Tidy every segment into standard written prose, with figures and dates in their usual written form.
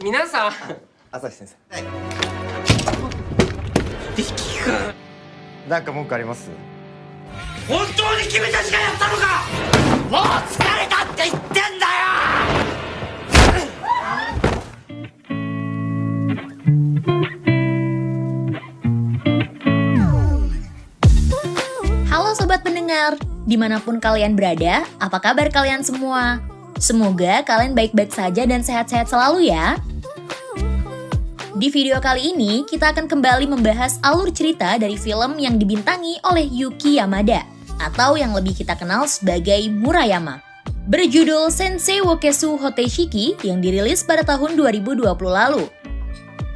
皆さん、朝日先生。はい。力君。なんか文句あります？本当に君たちがやったのか。もう疲れたって言ってんだよ。Halo sobat pendengar, dimanapun kalian berada, apa kabar kalian semua? Semoga kalian baik-baik saja dan sehat-sehat selalu ya. Di video kali ini, kita akan kembali membahas alur cerita dari film yang dibintangi oleh Yuki Yamada, atau yang lebih kita kenal sebagai Murayama. Berjudul Sensei wo Kesu Hoteishiki yang dirilis pada tahun 2020 lalu.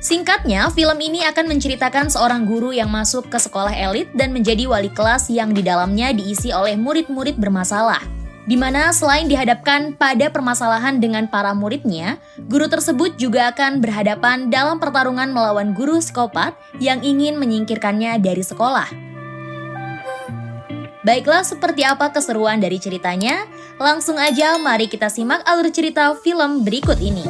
Singkatnya, film ini akan menceritakan seorang guru yang masuk ke sekolah elit dan menjadi wali kelas yang di dalamnya diisi oleh murid-murid bermasalah. Di mana selain dihadapkan pada permasalahan dengan para muridnya, guru tersebut juga akan berhadapan dalam pertarungan melawan guru psikopat yang ingin menyingkirkannya dari sekolah. Baiklah, seperti apa keseruan dari ceritanya? Langsung aja mari kita simak alur cerita film berikut ini.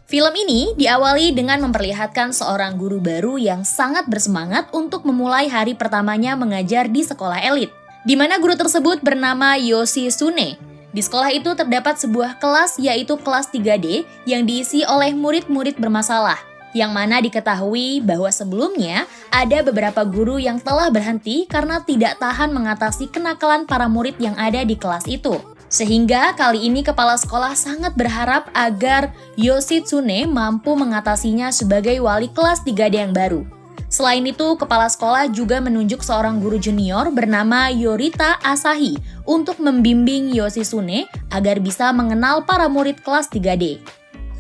Film ini diawali dengan memperlihatkan seorang guru baru yang sangat bersemangat untuk memulai hari pertamanya mengajar di sekolah elit, di mana guru tersebut bernama Yoshitsune. Di sekolah itu terdapat sebuah kelas, yaitu kelas 3D yang diisi oleh murid-murid bermasalah, yang mana diketahui bahwa sebelumnya ada beberapa guru yang telah berhenti karena tidak tahan mengatasi kenakalan para murid yang ada di kelas itu. Sehingga kali ini kepala sekolah sangat berharap agar Yoshitsune mampu mengatasinya sebagai wali kelas 3D yang baru. Selain itu, kepala sekolah juga menunjuk seorang guru junior bernama Yorita Asahi untuk membimbing Yoshitsune agar bisa mengenal para murid kelas 3D.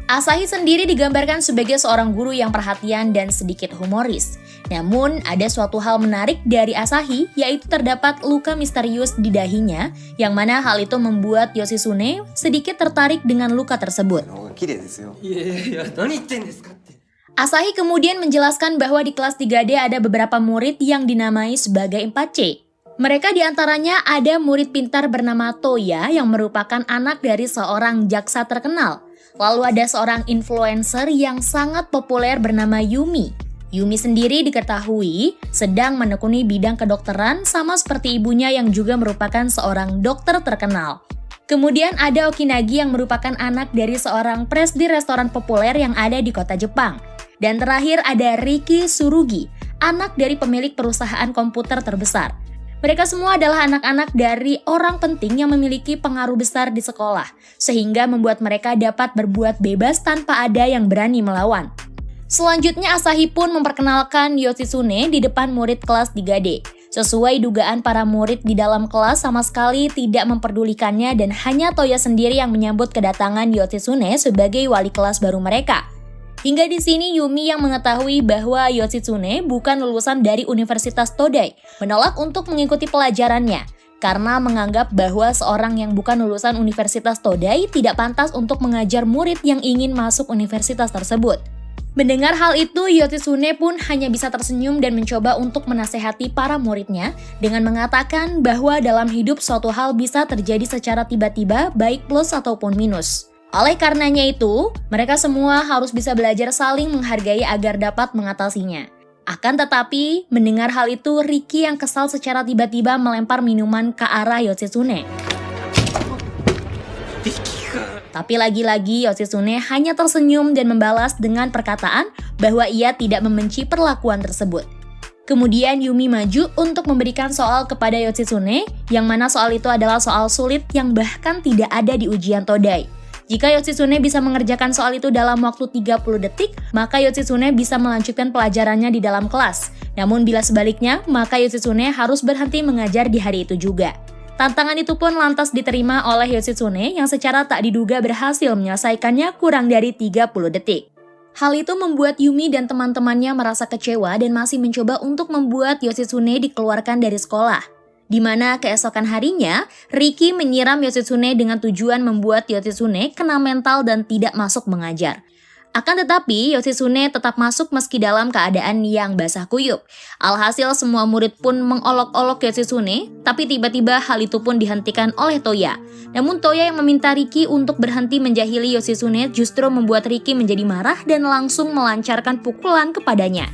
Asahi sendiri digambarkan sebagai seorang guru yang perhatian dan sedikit humoris. Namun, ada suatu hal menarik dari Asahi, yaitu terdapat luka misterius di dahinya, yang mana hal itu membuat Yoshitsune sedikit tertarik dengan luka tersebut. Asahi kemudian menjelaskan bahwa di kelas 3D ada beberapa murid yang dinamai sebagai 4C. Mereka diantaranya ada murid pintar bernama Toya yang merupakan anak dari seorang jaksa terkenal. Lalu ada seorang influencer yang sangat populer bernama Yumi. Yumi sendiri diketahui sedang menekuni bidang kedokteran sama seperti ibunya yang juga merupakan seorang dokter terkenal. Kemudian ada Okinagi yang merupakan anak dari seorang presdi restoran populer yang ada di kota Jepang. Dan terakhir ada Riki Tsurugi, anak dari pemilik perusahaan komputer terbesar. Mereka semua adalah anak-anak dari orang penting yang memiliki pengaruh besar di sekolah, sehingga membuat mereka dapat berbuat bebas tanpa ada yang berani melawan. Selanjutnya, Asahi pun memperkenalkan Yoshitsune di depan murid kelas 3D. Sesuai dugaan para murid di dalam kelas sama sekali tidak memperdulikannya dan hanya Toya sendiri yang menyambut kedatangan Yoshitsune sebagai wali kelas baru mereka. Hingga di sini Yumi yang mengetahui bahwa Yoshitsune bukan lulusan dari Universitas Todai, menolak untuk mengikuti pelajarannya karena menganggap bahwa seorang yang bukan lulusan Universitas Todai tidak pantas untuk mengajar murid yang ingin masuk universitas tersebut. Mendengar hal itu, Yoshitsune pun hanya bisa tersenyum dan mencoba untuk menasehati para muridnya dengan mengatakan bahwa dalam hidup suatu hal bisa terjadi secara tiba-tiba, baik plus ataupun minus. Oleh karenanya itu, mereka semua harus bisa belajar saling menghargai agar dapat mengatasinya. Akan tetapi, mendengar hal itu, Riki yang kesal secara tiba-tiba melempar minuman ke arah Yoshitsune. Tapi lagi-lagi Yoshitsune hanya tersenyum dan membalas dengan perkataan bahwa ia tidak membenci perlakuan tersebut. Kemudian Yumi maju untuk memberikan soal kepada Yoshitsune, yang mana soal itu adalah soal sulit yang bahkan tidak ada di ujian Todai. Jika Yoshitsune bisa mengerjakan soal itu dalam waktu 30 detik, maka Yoshitsune bisa melanjutkan pelajarannya di dalam kelas. Namun bila sebaliknya, maka Yoshitsune harus berhenti mengajar di hari itu juga. Tantangan itu pun lantas diterima oleh Yoshitsune yang secara tak diduga berhasil menyelesaikannya kurang dari 30 detik. Hal itu membuat Yumi dan teman-temannya merasa kecewa dan masih mencoba untuk membuat Yoshitsune dikeluarkan dari sekolah. Di mana keesokan harinya, Riki menyiram Yoshitsune dengan tujuan membuat Yoshitsune kena mental dan tidak masuk mengajar. Akan tetapi, Yoshitsune tetap masuk meski dalam keadaan yang basah kuyup. Alhasil semua murid pun mengolok-olok Yoshitsune, tapi tiba-tiba hal itu pun dihentikan oleh Toya. Namun Toya yang meminta Riki untuk berhenti menjahili Yoshitsune justru membuat Riki menjadi marah dan langsung melancarkan pukulan kepadanya.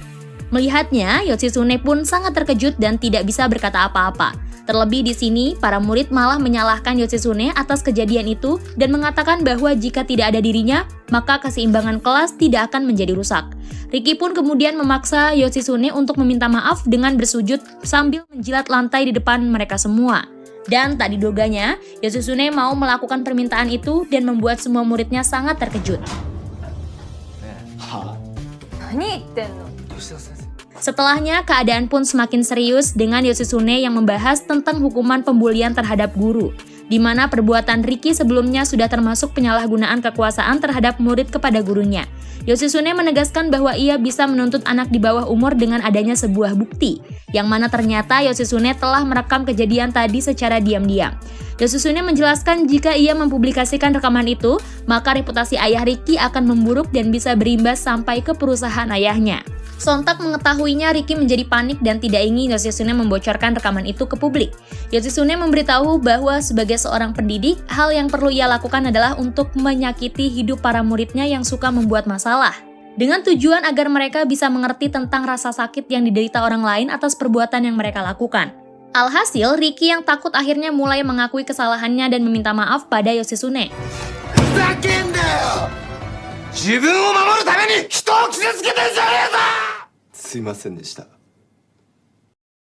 Melihatnya, Yoshitsune pun sangat terkejut dan tidak bisa berkata apa-apa. Terlebih di sini, para murid malah menyalahkan Yoshitsune atas kejadian itu dan mengatakan bahwa jika tidak ada dirinya, maka keseimbangan kelas tidak akan menjadi rusak. Riki pun kemudian memaksa Yoshitsune untuk meminta maaf dengan bersujud sambil menjilat lantai di depan mereka semua. Dan tak diduganya, Yoshitsune mau melakukan permintaan itu dan membuat semua muridnya sangat terkejut. Setelahnya, keadaan pun semakin serius dengan Yoshitsune yang membahas tentang hukuman pembulian terhadap guru, di mana perbuatan Riki sebelumnya sudah termasuk penyalahgunaan kekuasaan terhadap murid kepada gurunya. Yoshitsune menegaskan bahwa ia bisa menuntut anak di bawah umur dengan adanya sebuah bukti, yang mana ternyata Yoshitsune telah merekam kejadian tadi secara diam-diam. Yoshitsune menjelaskan jika ia mempublikasikan rekaman itu, maka reputasi ayah Riki akan memburuk dan bisa berimbas sampai ke perusahaan ayahnya. Sontak mengetahuinya, Riki menjadi panik dan tidak ingin Yoshitsune membocorkan rekaman itu ke publik. Yoshitsune memberitahu bahwa sebagai seorang pendidik, hal yang perlu ia lakukan adalah untuk menyakiti hidup para muridnya yang suka membuat masalah. Dengan tujuan agar mereka bisa mengerti tentang rasa sakit yang diderita orang lain atas perbuatan yang mereka lakukan. Alhasil, Riki yang takut akhirnya mulai mengakui kesalahannya dan meminta maaf pada Yoshitsune.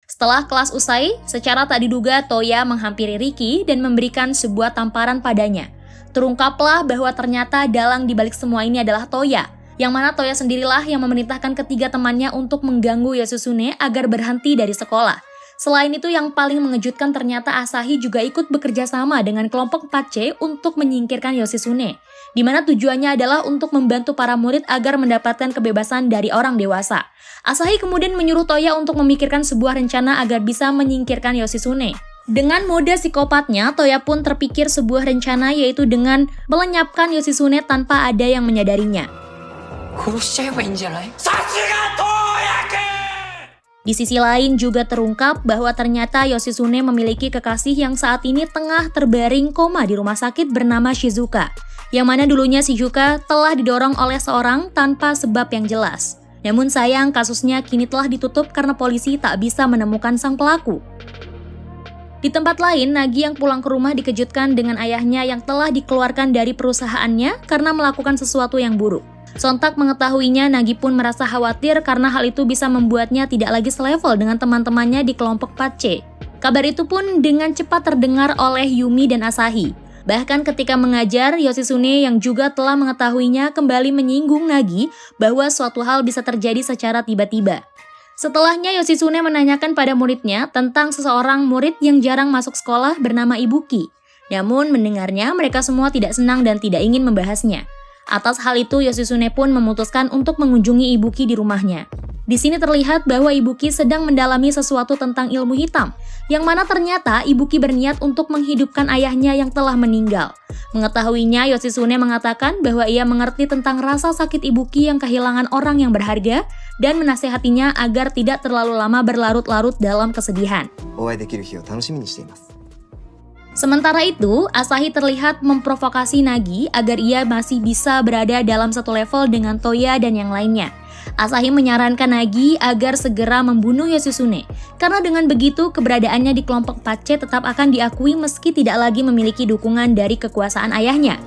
Setelah kelas usai, secara tak diduga Toya menghampiri Riki dan memberikan sebuah tamparan padanya. Terungkaplah bahwa ternyata dalang dibalik semua ini adalah Toya, yang mana Toya sendirilah yang memerintahkan ketiga temannya untuk mengganggu Yoshitsune agar berhenti dari sekolah. Selain itu, yang paling mengejutkan ternyata Asahi juga ikut bekerja sama dengan kelompok 4C untuk menyingkirkan Yoshitsune, di mana tujuannya adalah untuk membantu para murid agar mendapatkan kebebasan dari orang dewasa. Asahi kemudian menyuruh Toya untuk memikirkan sebuah rencana agar bisa menyingkirkan Yoshitsune. Dengan mode psikopatnya, Toya pun terpikir sebuah rencana, yaitu dengan melenyapkan Yoshitsune tanpa ada yang menyadarinya. Di sisi lain juga terungkap bahwa ternyata Yoshitsune memiliki kekasih yang saat ini tengah terbaring koma di rumah sakit bernama Shizuka, yang mana dulunya Shizuka telah didorong oleh seorang tanpa sebab yang jelas. Namun sayang, kasusnya kini telah ditutup karena polisi tak bisa menemukan sang pelaku. Di tempat lain, Nagi yang pulang ke rumah dikejutkan dengan ayahnya yang telah dikeluarkan dari perusahaannya karena melakukan sesuatu yang buruk. Sontak mengetahuinya, Nagi pun merasa khawatir karena hal itu bisa membuatnya tidak lagi selevel dengan teman-temannya di kelompok 4C. Kabar itu pun dengan cepat terdengar oleh Yumi dan Asahi. Bahkan ketika mengajar, Yoshitsune yang juga telah mengetahuinya kembali menyinggung Nagi bahwa suatu hal bisa terjadi secara tiba-tiba. Setelahnya, Yoshitsune menanyakan pada muridnya tentang seseorang murid yang jarang masuk sekolah bernama Ibuki. Namun mendengarnya, mereka semua tidak senang dan tidak ingin membahasnya. Atas hal itu, Yoshitsune pun memutuskan untuk mengunjungi Ibuki di rumahnya. Di sini terlihat bahwa Ibuki sedang mendalami sesuatu tentang ilmu hitam, yang mana ternyata Ibuki berniat untuk menghidupkan ayahnya yang telah meninggal. Mengetahuinya, Yoshitsune mengatakan bahwa ia mengerti tentang rasa sakit Ibuki yang kehilangan orang yang berharga dan menasehatinya agar tidak terlalu lama berlarut-larut dalam kesedihan. Sementara itu, Asahi terlihat memprovokasi Nagi agar ia masih bisa berada dalam satu level dengan Toya dan yang lainnya. Asahi menyarankan Nagi agar segera membunuh Yoshitsune, karena dengan begitu keberadaannya di kelompok 4C tetap akan diakui meski tidak lagi memiliki dukungan dari kekuasaan ayahnya.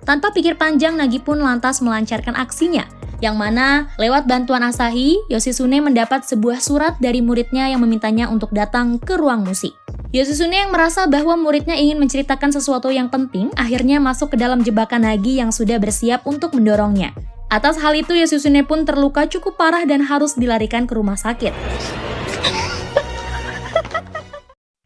Tanpa pikir panjang, Nagi pun lantas melancarkan aksinya, yang mana lewat bantuan Asahi, Yoshitsune mendapat sebuah surat dari muridnya yang memintanya untuk datang ke ruang musik. Yoshitsune yang merasa bahwa muridnya ingin menceritakan sesuatu yang penting, akhirnya masuk ke dalam jebakan Nagi yang sudah bersiap untuk mendorongnya. Atas hal itu, Yoshitsune pun terluka cukup parah dan harus dilarikan ke rumah sakit.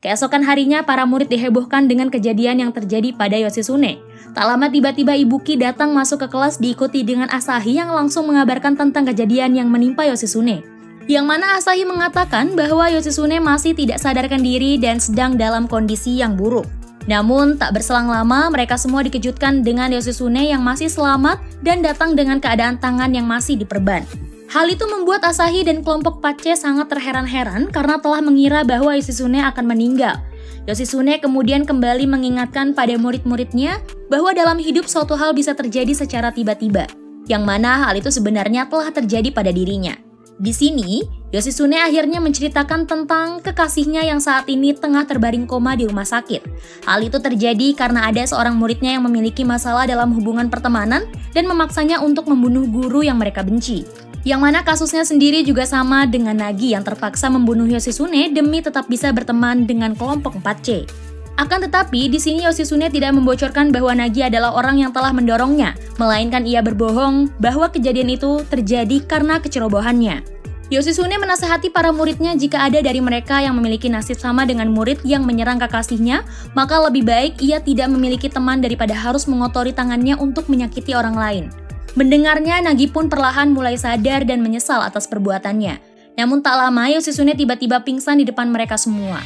Keesokan harinya, para murid dihebohkan dengan kejadian yang terjadi pada Yoshitsune. Tak lama tiba-tiba Ibuki datang masuk ke kelas diikuti dengan Asahi yang langsung mengabarkan tentang kejadian yang menimpa Yoshitsune. Yang mana Asahi mengatakan bahwa Yoshitsune masih tidak sadarkan diri dan sedang dalam kondisi yang buruk. Namun, tak berselang lama, mereka semua dikejutkan dengan Yoshitsune yang masih selamat dan datang dengan keadaan tangan yang masih diperban. Hal itu membuat Asahi dan kelompok Pace sangat terheran-heran karena telah mengira bahwa Yoshitsune akan meninggal. Yoshitsune kemudian kembali mengingatkan pada murid-muridnya bahwa dalam hidup suatu hal bisa terjadi secara tiba-tiba, yang mana hal itu sebenarnya telah terjadi pada dirinya. Di sini, Yoshitsune akhirnya menceritakan tentang kekasihnya yang saat ini tengah terbaring koma di rumah sakit. Hal itu terjadi karena ada seorang muridnya yang memiliki masalah dalam hubungan pertemanan dan memaksanya untuk membunuh guru yang mereka benci. Yang mana kasusnya sendiri juga sama dengan Nagi yang terpaksa membunuh Yoshitsune demi tetap bisa berteman dengan kelompok 4C. Akan tetapi, di sini Yoshitsune tidak membocorkan bahwa Nagi adalah orang yang telah mendorongnya, melainkan ia berbohong bahwa kejadian itu terjadi karena kecerobohannya. Yoshitsune menasihati para muridnya jika ada dari mereka yang memiliki nasib sama dengan murid yang menyerang kekasihnya, maka lebih baik ia tidak memiliki teman daripada harus mengotori tangannya untuk menyakiti orang lain. Mendengarnya, Nagi pun perlahan mulai sadar dan menyesal atas perbuatannya. Namun tak lama, Yoshitsune tiba-tiba pingsan di depan mereka semua.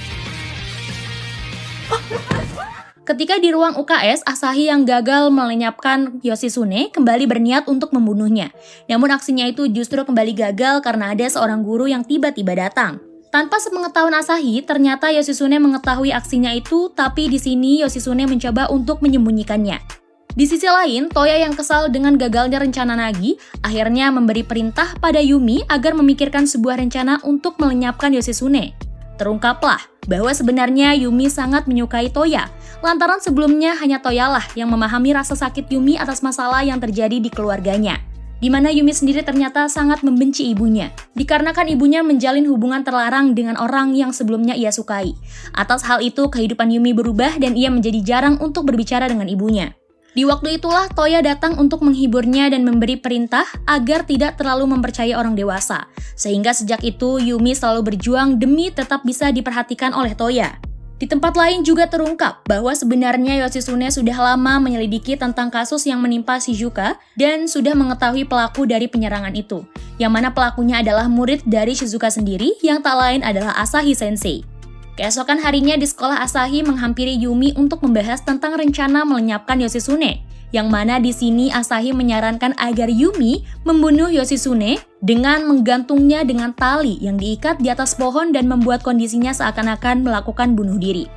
Ketika di ruang UKS, Asahi yang gagal melenyapkan Yoshitsune kembali berniat untuk membunuhnya. Namun aksinya itu justru kembali gagal karena ada seorang guru yang tiba-tiba datang. Tanpa sepengetahuan Asahi, ternyata Yoshitsune mengetahui aksinya itu, tapi di sini Yoshitsune mencoba untuk menyembunyikannya. Di sisi lain, Toya yang kesal dengan gagalnya rencana Nagi, akhirnya memberi perintah pada Yumi agar memikirkan sebuah rencana untuk melenyapkan Yoshitsune. Terungkaplah bahwa sebenarnya Yumi sangat menyukai Toya, lantaran sebelumnya hanya Toyalah yang memahami rasa sakit Yumi atas masalah yang terjadi di keluarganya. Di mana Yumi sendiri ternyata sangat membenci ibunya, dikarenakan ibunya menjalin hubungan terlarang dengan orang yang sebelumnya ia sukai. Atas hal itu, kehidupan Yumi berubah dan ia menjadi jarang untuk berbicara dengan ibunya. Di waktu itulah Toya datang untuk menghiburnya dan memberi perintah agar tidak terlalu mempercayai orang dewasa. Sehingga sejak itu Yumi selalu berjuang demi tetap bisa diperhatikan oleh Toya. Di tempat lain juga terungkap bahwa sebenarnya Yoshitsune sudah lama menyelidiki tentang kasus yang menimpa Shizuka dan sudah mengetahui pelaku dari penyerangan itu. Yang mana pelakunya adalah murid dari Shizuka sendiri yang tak lain adalah Asahi Sensei. Keesokan harinya di sekolah, Asahi menghampiri Yumi untuk membahas tentang rencana melenyapkan Yoshitsune, yang mana di sini Asahi menyarankan agar Yumi membunuh Yoshitsune dengan menggantungnya dengan tali yang diikat di atas pohon dan membuat kondisinya seakan-akan melakukan bunuh diri.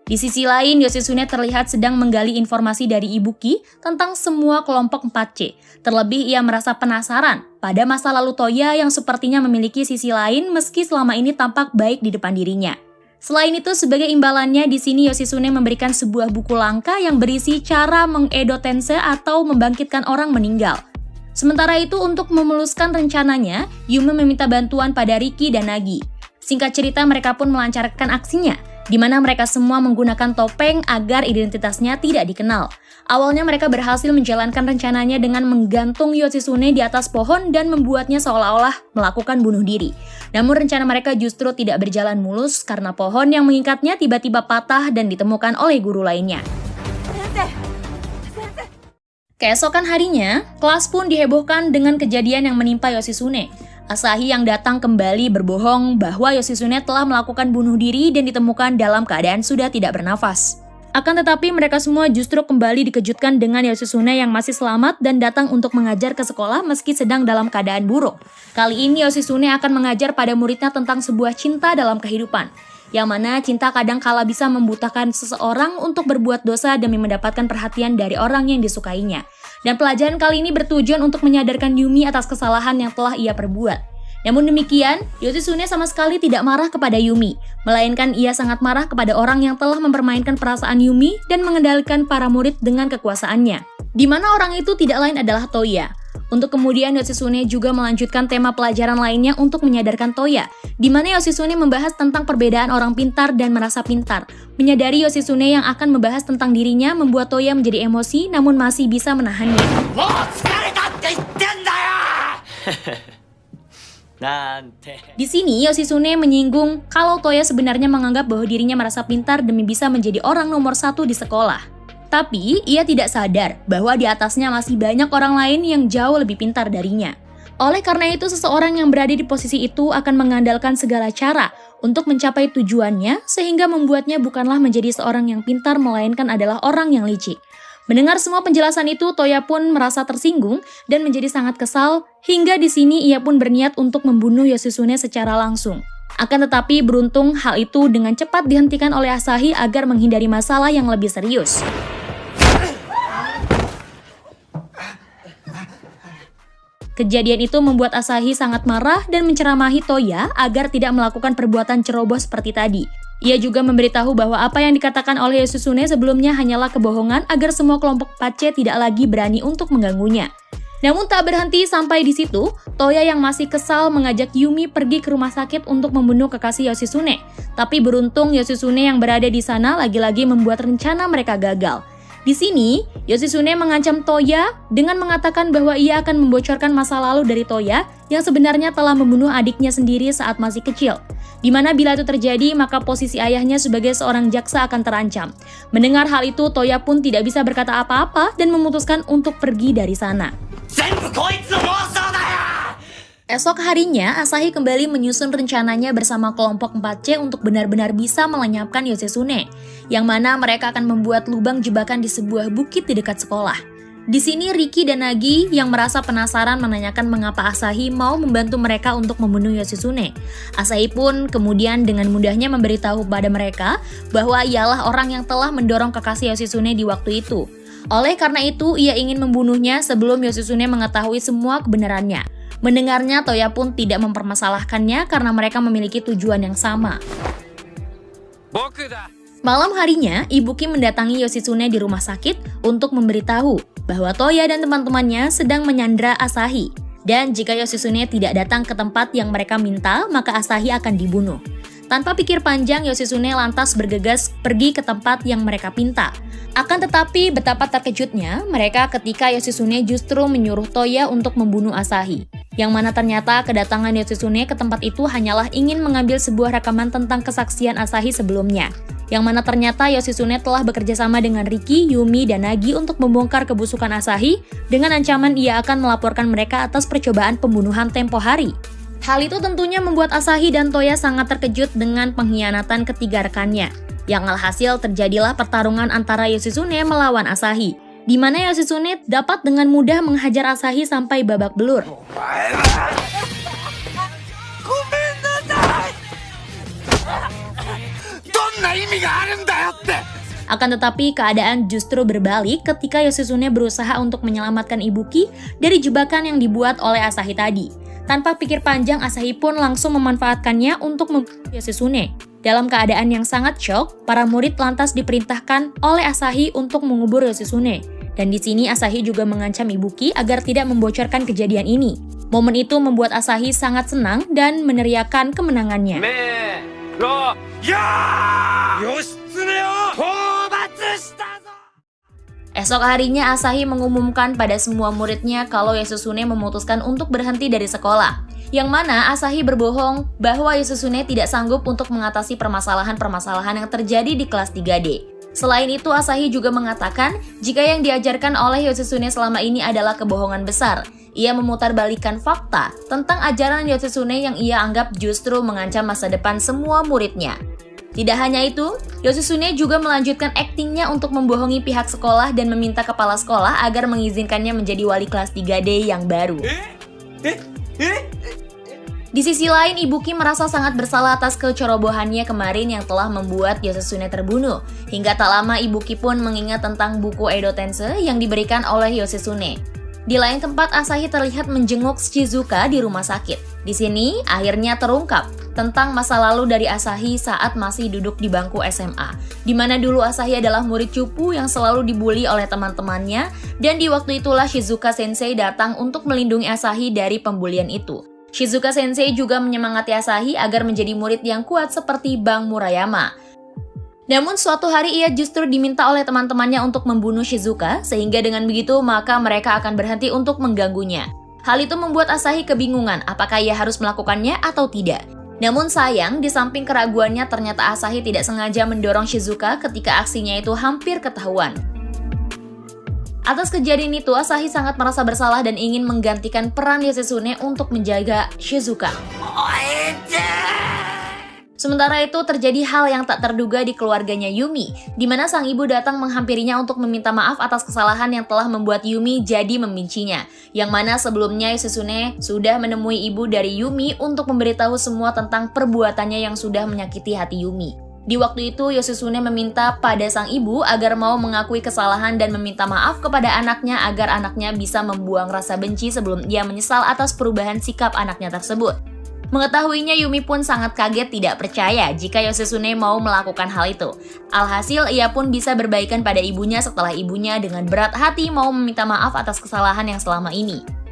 Di sisi lain, Yoshitsune terlihat sedang menggali informasi dari Ibuki tentang semua kelompok 4C. Terlebih ia merasa penasaran pada masa lalu Toya yang sepertinya memiliki sisi lain meski selama ini tampak baik di depan dirinya. Selain itu, sebagai imbalannya, di sini Yoshitsune memberikan sebuah buku langka yang berisi cara mengedo tensei atau membangkitkan orang meninggal. Sementara itu, untuk memuluskan rencananya, Yumi meminta bantuan pada Riki dan Nagi. Singkat cerita, mereka pun melancarkan aksinya, di mana mereka semua menggunakan topeng agar identitasnya tidak dikenal. Awalnya mereka berhasil menjalankan rencananya dengan menggantung Yoshitsune di atas pohon dan membuatnya seolah-olah melakukan bunuh diri. Namun rencana mereka justru tidak berjalan mulus karena pohon yang mengikatnya tiba-tiba patah dan ditemukan oleh guru lainnya. Keesokan harinya, kelas pun dihebohkan dengan kejadian yang menimpa Yoshitsune. Asahi yang datang kembali berbohong bahwa Yoshitsune telah melakukan bunuh diri dan ditemukan dalam keadaan sudah tidak bernafas. Akan tetapi mereka semua justru kembali dikejutkan dengan Yoshitsune yang masih selamat dan datang untuk mengajar ke sekolah meski sedang dalam keadaan buruk. Kali ini Yoshitsune akan mengajar pada muridnya tentang sebuah cinta dalam kehidupan, yang mana cinta kadang kala bisa membutakan seseorang untuk berbuat dosa demi mendapatkan perhatian dari orang yang disukainya. Dan pelajaran kali ini bertujuan untuk menyadarkan Yumi atas kesalahan yang telah ia perbuat. Namun demikian, Yoshitsune sama sekali tidak marah kepada Yumi, melainkan ia sangat marah kepada orang yang telah mempermainkan perasaan Yumi dan mengendalikan para murid dengan kekuasaannya. Di mana orang itu tidak lain adalah Toya. Untuk kemudian Yoshitsune juga melanjutkan tema pelajaran lainnya untuk menyadarkan Toya, di mana Yoshitsune membahas tentang perbedaan orang pintar dan merasa pintar. Menyadari Yoshitsune yang akan membahas tentang dirinya membuat Toya menjadi emosi namun masih bisa menahannya. Di sini Yoshitsune menyinggung kalau Toya sebenarnya menganggap bahwa dirinya merasa pintar demi bisa menjadi orang nomor 1 di sekolah. Tapi ia tidak sadar bahwa di atasnya masih banyak orang lain yang jauh lebih pintar darinya. Oleh karena itu, seseorang yang berada di posisi itu akan mengandalkan segala cara untuk mencapai tujuannya, sehingga membuatnya bukanlah menjadi seorang yang pintar, melainkan adalah orang yang licik. Mendengar semua penjelasan itu, Toya pun merasa tersinggung dan menjadi sangat kesal, hingga di sini ia pun berniat untuk membunuh Yoshitsune secara langsung. Akan tetapi beruntung hal itu dengan cepat dihentikan oleh Asahi agar menghindari masalah yang lebih serius. Kejadian itu membuat Asahi sangat marah dan menceramahi Toya agar tidak melakukan perbuatan ceroboh seperti tadi. Ia juga memberitahu bahwa apa yang dikatakan oleh Yoshitsune sebelumnya hanyalah kebohongan agar semua kelompok Pace tidak lagi berani untuk mengganggunya. Namun tak berhenti sampai di situ, Toya yang masih kesal mengajak Yumi pergi ke rumah sakit untuk membunuh kekasih Yoshitsune. Tapi beruntung Yoshitsune yang berada di sana lagi-lagi membuat rencana mereka gagal. Di sini, Yoshitsune mengancam Toya dengan mengatakan bahwa ia akan membocorkan masa lalu dari Toya yang sebenarnya telah membunuh adiknya sendiri saat masih kecil. Di mana bila itu terjadi, maka posisi ayahnya sebagai seorang jaksa akan terancam. Mendengar hal itu, Toya pun tidak bisa berkata apa-apa dan memutuskan untuk pergi dari sana. Esok harinya, Asahi kembali menyusun rencananya bersama kelompok 4C untuk benar-benar bisa melenyapkan Yoshitsune, yang mana mereka akan membuat lubang jebakan di sebuah bukit di dekat sekolah. Di sini Riki dan Nagi yang merasa penasaran menanyakan mengapa Asahi mau membantu mereka untuk membunuh Yoshitsune. Asahi pun kemudian dengan mudahnya memberitahu pada mereka bahwa ialah orang yang telah mendorong kekasih Yoshitsune di waktu itu. Oleh karena itu, ia ingin membunuhnya sebelum Yoshitsune mengetahui semua kebenarannya. Mendengarnya, Toya pun tidak mempermasalahkannya karena mereka memiliki tujuan yang sama. Malam harinya, Ibuki mendatangi Yoshitsune di rumah sakit untuk memberitahu bahwa Toya dan teman-temannya sedang menyandra Asahi. Dan jika Yoshitsune tidak datang ke tempat yang mereka minta, maka Asahi akan dibunuh. Tanpa pikir panjang, Yoshitsune lantas bergegas pergi ke tempat yang mereka pinta. Akan tetapi betapa terkejutnya mereka ketika Yoshitsune justru menyuruh Toya untuk membunuh Asahi. Yang mana ternyata kedatangan Yoshitsune ke tempat itu hanyalah ingin mengambil sebuah rekaman tentang kesaksian Asahi sebelumnya. Yang mana ternyata Yoshitsune telah bekerja sama dengan Riki, Yumi, dan Nagi untuk membongkar kebusukan Asahi dengan ancaman ia akan melaporkan mereka atas percobaan pembunuhan tempo hari. Hal itu tentunya membuat Asahi dan Toya sangat terkejut dengan pengkhianatan ketiga rekannya. Yang alhasil terjadilah pertarungan antara Yoshitsune melawan Asahi, di mana Yoshitsune dapat dengan mudah menghajar Asahi sampai babak belur. Akan tetapi keadaan justru berbalik ketika Yoshitsune berusaha untuk menyelamatkan Ibuki dari jebakan yang dibuat oleh Asahi tadi. Tanpa pikir panjang, Asahi pun langsung memanfaatkannya untuk membunuh Yoshitsune. Dalam keadaan yang sangat syok, para murid lantas diperintahkan oleh Asahi untuk mengubur Yoshitsune. Dan di sini Asahi juga mengancam Ibuki agar tidak membocorkan kejadian ini. Momen itu membuat Asahi sangat senang dan meneriakkan kemenangannya. Esok harinya Asahi mengumumkan pada semua muridnya kalau Yoshitsune memutuskan untuk berhenti dari sekolah. Yang mana Asahi berbohong bahwa Yoshitsune tidak sanggup untuk mengatasi permasalahan-permasalahan yang terjadi di kelas 3D. Selain itu, Asahi juga mengatakan jika yang diajarkan oleh Yoshitsune selama ini adalah kebohongan besar. Ia memutarbalikkan fakta tentang ajaran Yoshitsune yang ia anggap justru mengancam masa depan semua muridnya. Tidak hanya itu, Yoshitsune juga melanjutkan aktingnya untuk membohongi pihak sekolah dan meminta kepala sekolah agar mengizinkannya menjadi wali kelas 3D yang baru. Di sisi lain, Ibuki merasa sangat bersalah atas kecerobohannya kemarin yang telah membuat Yoshitsune terbunuh. Hingga tak lama Ibuki pun mengingat tentang buku Edo Tensei yang diberikan oleh Yoshitsune. Di lain tempat, Asahi terlihat menjenguk Shizuka di rumah sakit. Di sini, akhirnya terungkap tentang masa lalu dari Asahi saat masih duduk di bangku SMA. Di mana dulu Asahi adalah murid cupu yang selalu dibully oleh teman-temannya, dan di waktu itulah Shizuka Sensei datang untuk melindungi Asahi dari pembulian itu. Shizuka Sensei juga menyemangati Asahi agar menjadi murid yang kuat seperti Bang Murayama. Namun suatu hari ia justru diminta oleh teman-temannya untuk membunuh Shizuka, sehingga dengan begitu maka mereka akan berhenti untuk mengganggunya. Hal itu membuat Asahi kebingungan apakah ia harus melakukannya atau tidak. Namun sayang, di samping keraguannya ternyata Asahi tidak sengaja mendorong Shizuka ketika aksinya itu hampir ketahuan. Atas kejadian itu, Asahi sangat merasa bersalah dan ingin menggantikan peran Yoshitsune untuk menjaga Shizuka. Sementara itu, terjadi hal yang tak terduga di keluarganya Yumi, di mana sang ibu datang menghampirinya untuk meminta maaf atas kesalahan yang telah membuat Yumi jadi membencinya. Yang mana sebelumnya Yoshitsune sudah menemui ibu dari Yumi untuk memberitahu semua tentang perbuatannya yang sudah menyakiti hati Yumi. Di waktu itu, Yoshitsune meminta pada sang ibu agar mau mengakui kesalahan dan meminta maaf kepada anaknya agar anaknya bisa membuang rasa benci sebelum ia menyesal atas perubahan sikap anaknya tersebut. Mengetahuinya, Yumi pun sangat kaget tidak percaya jika Yoshitsune mau melakukan hal itu. Alhasil, ia pun bisa berbaikan pada ibunya setelah ibunya dengan berat hati mau meminta maaf atas kesalahan yang selama ini.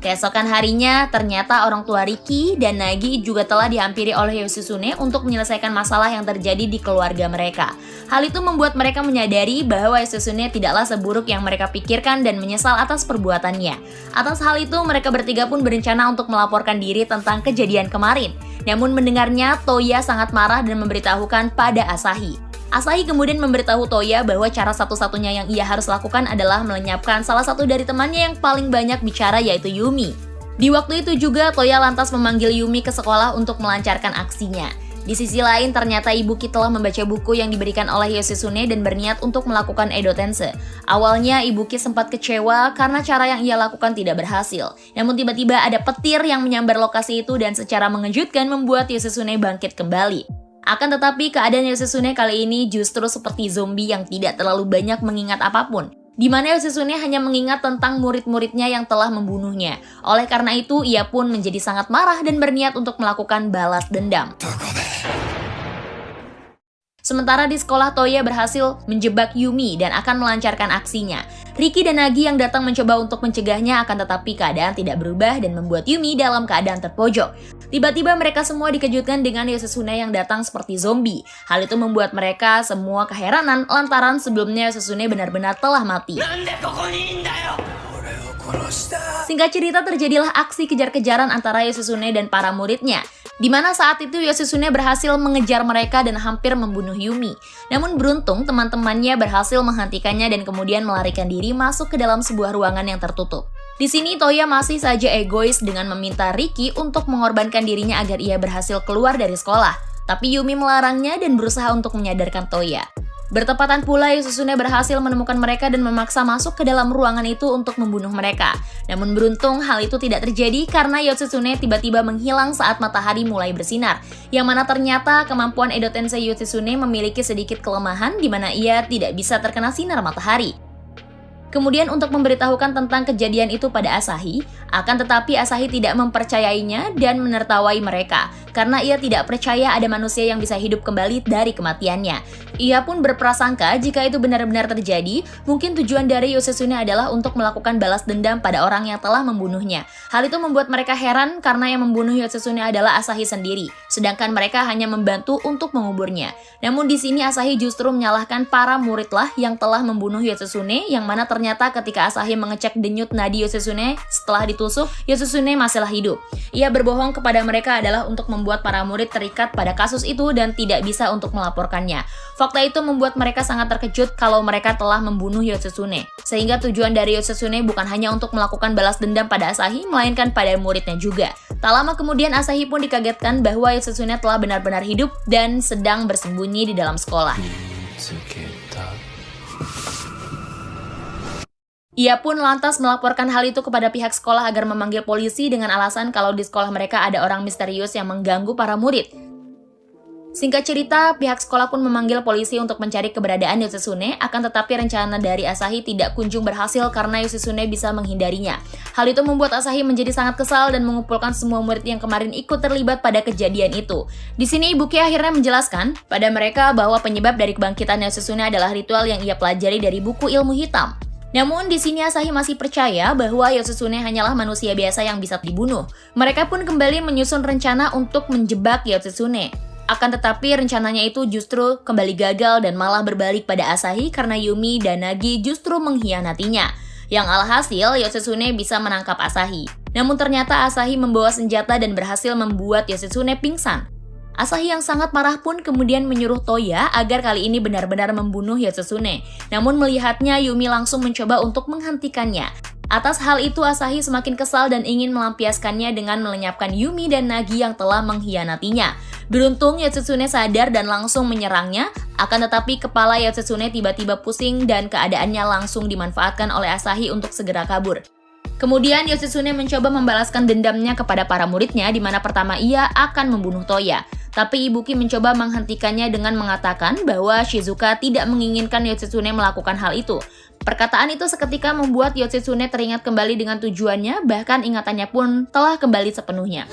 Keesokan harinya, ternyata orang tua Riki dan Nagi juga telah dihampiri oleh Yoshitsune untuk menyelesaikan masalah yang terjadi di keluarga mereka. Hal itu membuat mereka menyadari bahwa Yoshitsune tidaklah seburuk yang mereka pikirkan dan menyesal atas perbuatannya. Atas hal itu, mereka bertiga pun berencana untuk melaporkan diri tentang kejadian kemarin. Namun mendengarnya, Toya sangat marah dan memberitahukan pada Asahi. Asahi kemudian memberitahu Toya bahwa cara satu-satunya yang ia harus lakukan adalah melenyapkan salah satu dari temannya yang paling banyak bicara, yaitu Yumi. Di waktu itu juga, Toya lantas memanggil Yumi ke sekolah untuk melancarkan aksinya. Di sisi lain, ternyata Ibuki telah membaca buku yang diberikan oleh Yoshitsune dan berniat untuk melakukan Edo Tensei. Awalnya, Ibuki sempat kecewa karena cara yang ia lakukan tidak berhasil. Namun tiba-tiba ada petir yang menyambar lokasi itu dan secara mengejutkan membuat Yoshitsune bangkit kembali. Akan tetapi keadaan Yoshitsune kali ini justru seperti zombie yang tidak terlalu banyak mengingat apapun, di mana Yoshitsune hanya mengingat tentang murid-muridnya yang telah membunuhnya. Oleh karena itu, ia pun menjadi sangat marah dan berniat untuk melakukan balas dendam. Sementara di sekolah, Toya berhasil menjebak Yumi dan akan melancarkan aksinya. Riki dan Nagi yang datang mencoba untuk mencegahnya, akan tetapi keadaan tidak berubah dan membuat Yumi dalam keadaan terpojok. Tiba-tiba mereka semua dikejutkan dengan Yoshitsune yang datang seperti zombie. Hal itu membuat mereka semua keheranan lantaran sebelumnya Yoshitsune benar-benar telah mati. Singkat cerita, terjadilah aksi kejar-kejaran antara Yoshitsune dan para muridnya, di mana saat itu Yoshitsune berhasil mengejar mereka dan hampir membunuh Yumi. Namun beruntung teman-temannya berhasil menghentikannya dan kemudian melarikan diri masuk ke dalam sebuah ruangan yang tertutup. Di sini Toya masih saja egois dengan meminta Riki untuk mengorbankan dirinya agar ia berhasil keluar dari sekolah. Tapi Yumi melarangnya dan berusaha untuk menyadarkan Toya. Bertepatan pula, Yoshitsune berhasil menemukan mereka dan memaksa masuk ke dalam ruangan itu untuk membunuh mereka. Namun beruntung hal itu tidak terjadi karena Yoshitsune tiba-tiba menghilang saat matahari mulai bersinar. Yang mana ternyata kemampuan Edo Tensei Yoshitsune memiliki sedikit kelemahan di mana ia tidak bisa terkena sinar matahari. Kemudian untuk memberitahukan tentang kejadian itu pada Asahi, akan tetapi Asahi tidak mempercayainya dan menertawai mereka, karena ia tidak percaya ada manusia yang bisa hidup kembali dari kematiannya. Ia pun berprasangka jika itu benar-benar terjadi, mungkin tujuan dari Yoshitsune adalah untuk melakukan balas dendam pada orang yang telah membunuhnya. Hal itu membuat mereka heran karena yang membunuh Yoshitsune adalah Asahi sendiri, sedangkan mereka hanya membantu untuk menguburnya. Namun di sini Asahi justru menyalahkan para muridlah yang telah membunuh Yoshitsune, yang mana ternyata ketika Asahi mengecek denyut nadi Yoshitsune setelah ditusuk, Yoshitsune masihlah hidup. Ia berbohong kepada mereka adalah untuk membuat para murid terikat pada kasus itu dan tidak bisa untuk melaporkannya. Fakta itu membuat mereka sangat terkejut kalau mereka telah membunuh Yoshitsune. Sehingga tujuan dari Yoshitsune bukan hanya untuk melakukan balas dendam pada Asahi, melainkan pada muridnya juga. Tak lama kemudian Asahi pun dikagetkan bahwa Yoshitsune telah benar-benar hidup dan sedang bersembunyi di dalam sekolah. Ia pun lantas melaporkan hal itu kepada pihak sekolah agar memanggil polisi dengan alasan kalau di sekolah mereka ada orang misterius yang mengganggu para murid. Singkat cerita, pihak sekolah pun memanggil polisi untuk mencari keberadaan Yoshitsune, akan tetapi rencana dari Asahi tidak kunjung berhasil karena Yoshitsune bisa menghindarinya. Hal itu membuat Asahi menjadi sangat kesal dan mengumpulkan semua murid yang kemarin ikut terlibat pada kejadian itu. Di sini Ibuki akhirnya menjelaskan pada mereka bahwa penyebab dari kebangkitan Yoshitsune adalah ritual yang ia pelajari dari buku ilmu hitam. Namun di sini Asahi masih percaya bahwa Yoshitsune hanyalah manusia biasa yang bisa dibunuh. Mereka pun kembali menyusun rencana untuk menjebak Yoshitsune. Akan tetapi rencananya itu justru kembali gagal dan malah berbalik pada Asahi karena Yumi dan Nagi justru mengkhianatinya. Yang alhasil Yoshitsune bisa menangkap Asahi. Namun ternyata Asahi membawa senjata dan berhasil membuat Yoshitsune pingsan. Asahi yang sangat marah pun kemudian menyuruh Toya agar kali ini benar-benar membunuh Yoshitsune. Namun melihatnya, Yumi langsung mencoba untuk menghentikannya. Atas hal itu Asahi semakin kesal dan ingin melampiaskannya dengan melenyapkan Yumi dan Nagi yang telah mengkhianatinya. Beruntung Yoshitsune sadar dan langsung menyerangnya, akan tetapi kepala Yoshitsune tiba-tiba pusing dan keadaannya langsung dimanfaatkan oleh Asahi untuk segera kabur. Kemudian Yoshitsune mencoba membalaskan dendamnya kepada para muridnya, di mana pertama ia akan membunuh Toya. Tapi Ibuki mencoba menghentikannya dengan mengatakan bahwa Shizuka tidak menginginkan Yoshitsune melakukan hal itu. Perkataan itu seketika membuat Yoshitsune teringat kembali dengan tujuannya, bahkan ingatannya pun telah kembali sepenuhnya.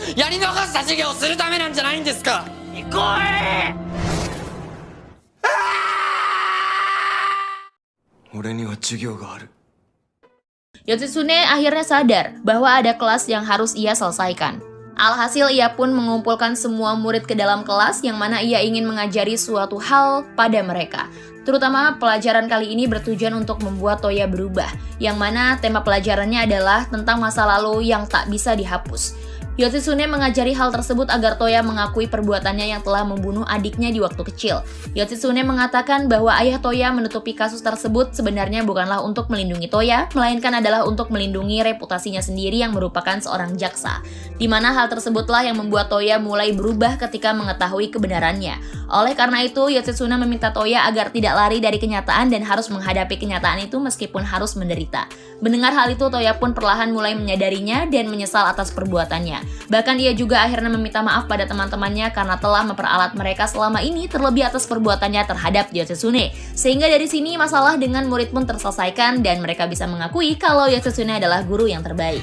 Yoshitsune akhirnya sadar bahwa ada kelas yang harus ia selesaikan. Alhasil ia pun mengumpulkan semua murid ke dalam kelas yang mana ia ingin mengajari suatu hal pada mereka. Terutama pelajaran kali ini bertujuan untuk membuat Toya berubah, yang mana tema pelajarannya adalah tentang masa lalu yang tak bisa dihapus. Yoshitsune mengajari hal tersebut agar Toya mengakui perbuatannya yang telah membunuh adiknya di waktu kecil. Yoshitsune mengatakan bahwa ayah Toya menutupi kasus tersebut sebenarnya bukanlah untuk melindungi Toya, melainkan adalah untuk melindungi reputasinya sendiri yang merupakan seorang jaksa. Di mana hal tersebutlah yang membuat Toya mulai berubah ketika mengetahui kebenarannya. Oleh karena itu, Yoshitsune meminta Toya agar tidak lari dari kenyataan dan harus menghadapi kenyataan itu meskipun harus menderita. Mendengar hal itu, Toya pun perlahan mulai menyadarinya dan menyesal atas perbuatannya. Bahkan ia juga akhirnya meminta maaf pada teman-temannya karena telah memperalat mereka selama ini, terlebih atas perbuatannya terhadap Yoshitsune. Sehingga dari sini masalah dengan murid pun terselesaikan dan mereka bisa mengakui kalau Yoshitsune adalah guru yang terbaik.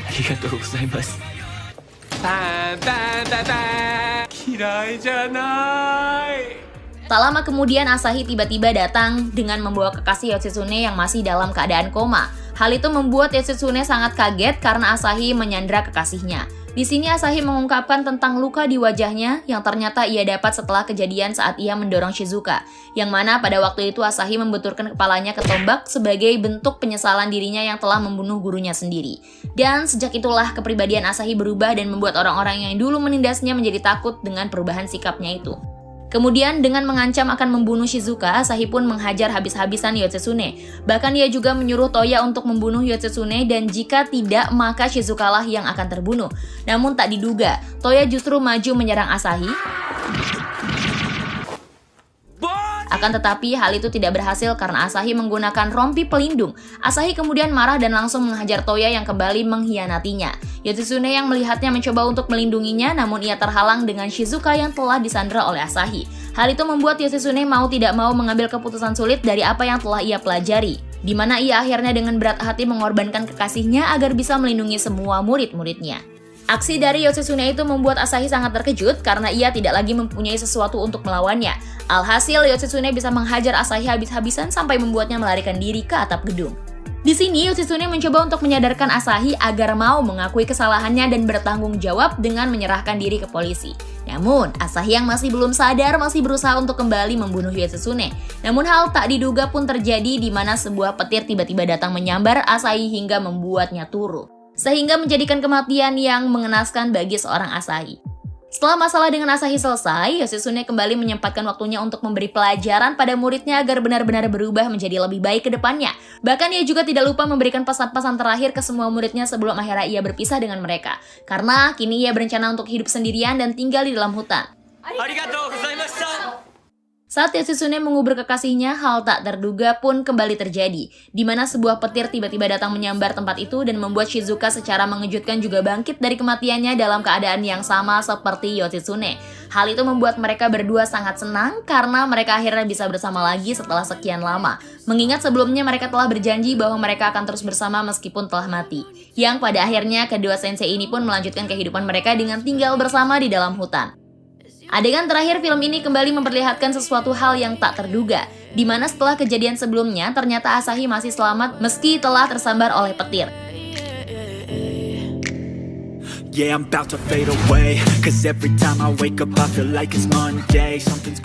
Arigatou gozaimasu. Tak lama kemudian Asahi tiba-tiba datang dengan membawa kekasih Yoshitsune yang masih dalam keadaan koma. Hal itu membuat Yoshitsune sangat kaget karena Asahi menyandra kekasihnya. Di sini Asahi mengungkapkan tentang luka di wajahnya yang ternyata ia dapat setelah kejadian saat ia mendorong Shizuka. Yang mana pada waktu itu Asahi membenturkan kepalanya ke tombak sebagai bentuk penyesalan dirinya yang telah membunuh gurunya sendiri. Dan sejak itulah kepribadian Asahi berubah dan membuat orang-orang yang dulu menindasnya menjadi takut dengan perubahan sikapnya itu. Kemudian dengan mengancam akan membunuh Shizuka, Asahi pun menghajar habis-habisan Yoshitsune. Bahkan ia juga menyuruh Toya untuk membunuh Yoshitsune dan jika tidak maka Shizuka lah yang akan terbunuh. Namun tak diduga, Toya justru maju menyerang Asahi. Akan tetapi hal itu tidak berhasil karena Asahi menggunakan rompi pelindung. Asahi kemudian marah dan langsung menghajar Toya yang kembali mengkhianatinya. Yoshitsune yang melihatnya mencoba untuk melindunginya, namun ia terhalang dengan Shizuka yang telah disandra oleh Asahi. Hal itu membuat Yoshitsune mau tidak mau mengambil keputusan sulit dari apa yang telah ia pelajari, di mana ia akhirnya dengan berat hati mengorbankan kekasihnya agar bisa melindungi semua murid-muridnya. Aksi dari Yoshitsune itu membuat Asahi sangat terkejut karena ia tidak lagi mempunyai sesuatu untuk melawannya. Alhasil Yoshitsune bisa menghajar Asahi habis-habisan sampai membuatnya melarikan diri ke atap gedung. Di sini Yoshitsune mencoba untuk menyadarkan Asahi agar mau mengakui kesalahannya dan bertanggung jawab dengan menyerahkan diri ke polisi. Namun, Asahi yang masih belum sadar masih berusaha untuk kembali membunuh Yoshitsune. Namun hal tak diduga pun terjadi di mana sebuah petir tiba-tiba datang menyambar Asahi hingga membuatnya turu, sehingga menjadikan kematian yang mengenaskan bagi seorang Asahi. Setelah masalah dengan Asahi selesai, Yoshitsune kembali menyempatkan waktunya untuk memberi pelajaran pada muridnya agar benar-benar berubah menjadi lebih baik ke depannya. Bahkan ia juga tidak lupa memberikan pesan-pesan terakhir ke semua muridnya sebelum akhirnya ia berpisah dengan mereka. Karena kini ia berencana untuk hidup sendirian dan tinggal di dalam hutan. Arigatou gozaimasu. Saat Yoshitsune mengubur kekasihnya, hal tak terduga pun kembali terjadi, di mana sebuah petir tiba-tiba datang menyambar tempat itu dan membuat Shizuka secara mengejutkan juga bangkit dari kematiannya dalam keadaan yang sama seperti Yoshitsune. Hal itu membuat mereka berdua sangat senang karena mereka akhirnya bisa bersama lagi setelah sekian lama. Mengingat sebelumnya mereka telah berjanji bahwa mereka akan terus bersama meskipun telah mati. Yang pada akhirnya kedua sensei ini pun melanjutkan kehidupan mereka dengan tinggal bersama di dalam hutan. Adegan terakhir film ini kembali memperlihatkan sesuatu hal yang tak terduga, di mana setelah kejadian sebelumnya ternyata Asahi masih selamat meski telah tersambar oleh petir.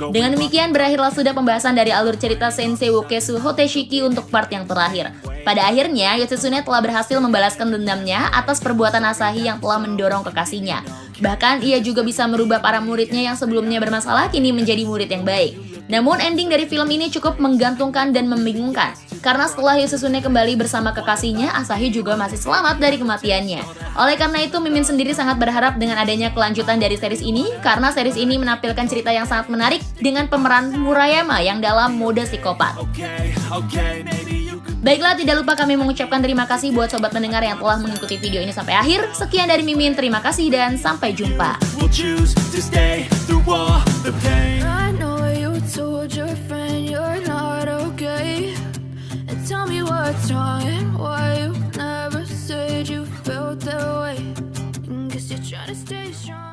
Dengan demikian berakhirlah sudah pembahasan dari alur cerita Sensei Wokesu Hoteshiki untuk part yang terakhir. Pada akhirnya, Yoshitsune telah berhasil membalaskan dendamnya atas perbuatan Asahi yang telah mendorong kekasihnya. Bahkan, ia juga bisa merubah para muridnya yang sebelumnya bermasalah kini menjadi murid yang baik. Namun, ending dari film ini cukup menggantungkan dan membingungkan. Karena setelah Yoshitsune kembali bersama kekasihnya, Asahi juga masih selamat dari kematiannya. Oleh karena itu, Mimin sendiri sangat berharap dengan adanya kelanjutan dari series ini, karena series ini menampilkan cerita yang sangat menarik dengan pemeran Murayama yang dalam mode psikopat. Baiklah, tidak lupa kami mengucapkan terima kasih buat sobat pendengar yang telah mengikuti video ini sampai akhir. Sekian dari Mimin, terima kasih dan sampai jumpa. I know you told your friend you're not okay, and tell me what's wrong and why you never said you felt that way. Guess you're trying to stay strong.